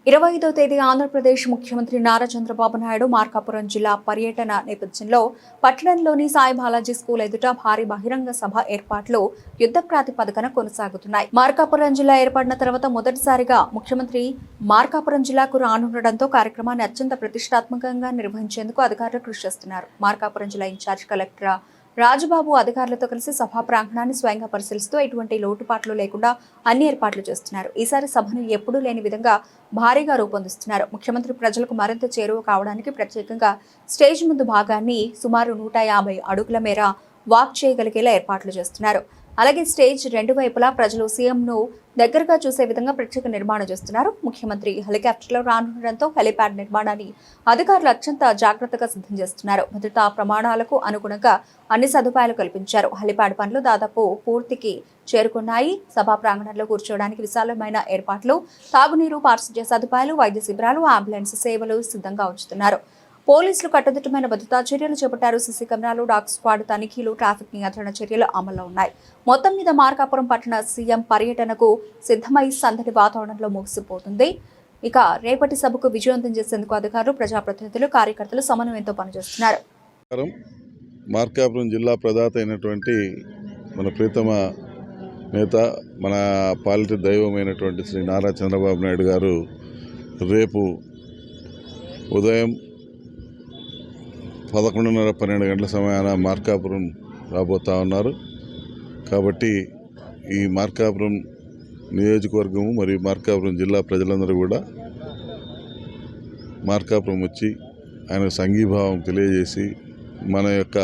25వ తేదీ ఆంధ్రప్రదేశ్ ముఖ్యమంత్రి నారా చంద్రబాబు నాయుడు మార్కాపురం జిల్లా పర్యటన నేపథ్యంలో పట్టణంలోని సాయి బాలాజీ స్కూల్ ఎదుట భారీ బహిరంగ సభ ఏర్పాట్లు యుద్ధ ప్రాతిపదికన కొనసాగుతున్నాయి. మార్కాపురం జిల్లా ఏర్పడిన తర్వాత మొదటిసారిగా ముఖ్యమంత్రి మార్కాపురం జిల్లాకు రానుండడంతో కార్యక్రమాన్ని అత్యంత ప్రతిష్టాత్మకంగా నిర్వహించేందుకు అధికారులు కృషి చేస్తున్నారు. మార్కాపురం జిల్లా ఇన్ఛార్జ్ కలెక్టర్ రాజబాబు అధికారులతో కలిసి సభా ప్రాంగణాన్ని స్వయంగా పరిశీలిస్తూ ఎటువంటి లోటుపాట్లు లేకుండా అన్ని ఏర్పాట్లు చేస్తున్నారు. ఈసారి సభను ఎప్పుడూ లేని విధంగా భారీగా రూపొందిస్తున్నారు. ముఖ్యమంత్రి ప్రజలకు మరింత చేరువ కావడానికి ప్రత్యేకంగా స్టేజ్ ముందు భాగాన్ని సుమారు 150 అడుగుల మేర వాక్ చేయగలిగేలా ఏర్పాట్లు చేస్తున్నారు. అలాగే స్టేజ్ రెండు వైపులా ప్రజలు సీఎంను దగ్గరగా చూసే విధంగా ప్రత్యేక నిర్మాణం చేస్తున్నారు. ముఖ్యమంత్రి హెలికాప్టర్లో రానుండడంతో హెలిప్యాడ్ నిర్మాణాన్ని అధికారులు అత్యంత జాగ్రత్తగా సిద్ధం చేస్తున్నారు. భద్రతా ప్రమాణాలకు అనుగుణంగా అన్ని సదుపాయాలు కల్పించారు. హెలిప్యాడ్ పనులు దాదాపు పూర్తికి చేరుకున్నాయి. సభా ప్రాంగణంలో కూర్చోవడానికి విశాలమైన ఏర్పాట్లు, తాగునీరు, పారిశుధ్య సదుపాయాలు, వైద్య శిబిరాలు, అంబులెన్స్ సేవలు సిద్ధంగా ఉంచుతున్నారు. పోలీసులు కట్టుదిట్టమైన భద్రతా చర్యలు చేపట్టారు. సీసీ కెమెరాలు, డాగ్ స్క్వాడ్ తనిఖీలు, ట్రాఫిక్ నియంత్రణ చర్యలు అమల్లో ఉన్నాయి. మొత్తం మీద మార్కాపురం పట్టణ సీఎం పర్యటనకు సిద్ధమై సందడి వాతావరణంలో ముగిసిపోతుంది. ఇక రేపటి సభకు విజయవంతం చేసేందుకు అధికారులు, ప్రజాప్రతినిధులు, కార్యకర్తలు సమన్వయంతో పనిచేస్తున్నారు. మార్కాపురం జిల్లా ప్రదాత అయినటువంటి మన ప్రీతమ నేత, మన పాలిట దైవమైనటువంటి శ్రీ నారా చంద్రబాబు నాయుడు గారు రేపు ఉదయం 11:30-12 గంటల సమయాన మార్కాపురం రాబోతా ఉన్నారు. కాబట్టి ఈ మార్కాపురం నియోజకవర్గము మరియు మార్కాపురం జిల్లా ప్రజలందరూ కూడా మార్కాపురం వచ్చి ఆయన సంఘీభావం తెలియజేసి మన యొక్క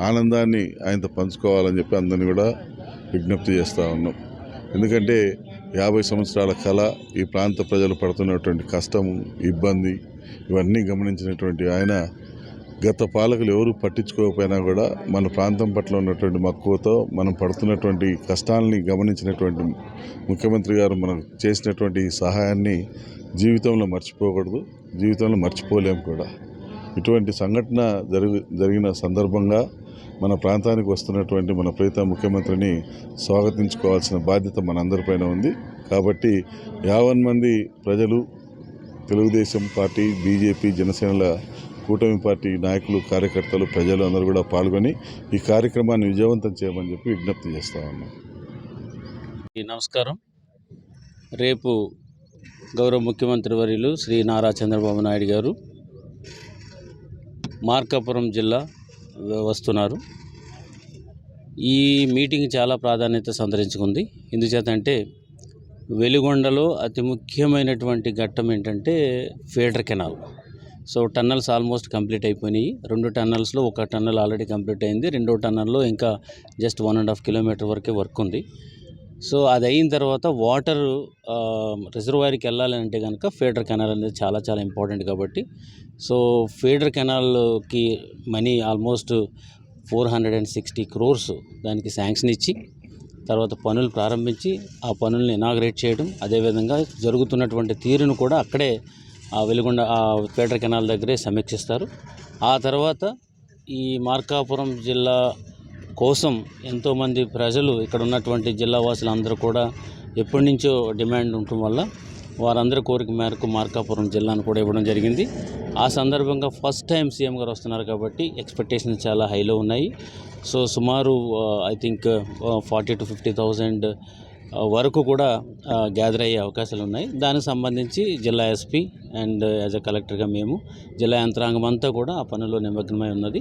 ఆనందాన్ని ఆయనతో పంచుకోవాలని చెప్పి అందరినీ కూడా విజ్ఞప్తి చేస్తూ ఉన్నాం. ఎందుకంటే 50 సంవత్సరాల కళ, ఈ ప్రాంత ప్రజలు పడుతున్నటువంటి కష్టము, ఇబ్బంది ఇవన్నీ గమనించినటువంటి ఆయన గత పాలకులు ఎవరు పట్టించుకోకపోయినా కూడా మన ప్రాంతం పట్ల ఉన్నటువంటి మక్కువతో మనం పడుతున్నటువంటి కష్టాలని గమనించినటువంటి ముఖ్యమంత్రి గారు మనకు చేసినటువంటి సహాయాన్ని జీవితంలో మర్చిపోకూడదు, జీవితంలో మర్చిపోలేము కూడా. ఇటువంటి సంఘటన జరిగిన సందర్భంగా మన ప్రాంతానికి వస్తున్నటువంటి మన ప్రీత ముఖ్యమంత్రిని స్వాగతించుకోవాల్సిన బాధ్యత మనందరిపైన ఉంది. కాబట్టి 50 మంది ప్రజలు, తెలుగుదేశం పార్టీ, బీజేపీ, జనసేనల కూటమి పార్టీ నాయకులు, కార్యకర్తలు, ప్రజలు అందరూ కూడా పాల్గొని ఈ కార్యక్రమాన్ని విజయవంతం చేయమని చెప్పి విజ్ఞప్తి చేస్తా ఉన్నాం. నమస్కారం. రేపు గౌరవ ముఖ్యమంత్రి వర్యులు శ్రీ నారా చంద్రబాబు నాయుడు గారు మార్కాపురం జిల్లా వస్తున్నారు. ఈ మీటింగ్ చాలా ప్రాధాన్యత సంతరించుకుంది. ఎందుచేతంటే వెలిగొండలో అతి ముఖ్యమైనటువంటి ఘట్టం ఏంటంటే feeder canal. So tunnels almost complete అయిపోయినాయి. 2 టన్నల్స్లో ఒక టన్నల్ ఆల్రెడీ కంప్లీట్ అయింది. 2వ టన్నల్లో ఇంకా జస్ట్ 1.5 కిలోమీటర్ వరకే వర్క్ ఉంది. సో అది అయిన తర్వాత వాటర్ రిజర్వాయర్కి వెళ్ళాలంటే కనుక ఫీడర్ కెనాల్ అనేది చాలా చాలా ఇంపార్టెంట్. కాబట్టి సో ఫీడర్ కెనాల్కి మనీ ఆల్మోస్ట్ 460 crores దానికి శాంక్షన్ ఇచ్చి తర్వాత పనులు ప్రారంభించి ఆ పనులను ఇనాగ్రేట్ చేయడం, అదేవిధంగా జరుగుతున్నటువంటి తీరును కూడా అక్కడే ఆ వెలిగొండ ఆ ఫీడర్ కెనాల్ దగ్గరే సమీక్షిస్తారు. ఆ తర్వాత ఈ మార్కాపురం జిల్లా కోసం ఎంతోమంది ప్రజలు, ఇక్కడ ఉన్నటువంటి జిల్లా వాసులు అందరూ కూడా ఎప్పటి నుంచో డిమాండ్ ఉండటం వల్ల వారందరి కోరిక మేరకు మార్కాపురం జిల్లాను కూడా ఇవ్వడం జరిగింది. ఆ సందర్భంగా ఫస్ట్ టైం సీఎం గారు వస్తున్నారు కాబట్టి ఎక్స్పెక్టేషన్స్ చాలా హైలో ఉన్నాయి. సో సుమారు ఐ థింక్ 40,000 to 50,000 వరకు కూడా గ్యాదర్ అయ్యే అవకాశాలు ఉన్నాయి. దానికి సంబంధించి జిల్లా ఎస్పీ అండ్ యాజ్ అ కలెక్టర్గా మేము జిల్లా యంత్రాంగం అంతా కూడా ఆ పనుల్లో నిమగ్నమై ఉన్నది.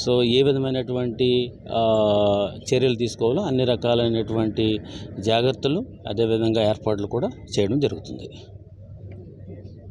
సో ఏ విధమైనటువంటి చర్యలు తీసుకోవాలో అన్ని రకాలైనటువంటి జాగ్రత్తలు, అదేవిధంగా ఏర్పాట్లు కూడా చేయడం జరుగుతుంది.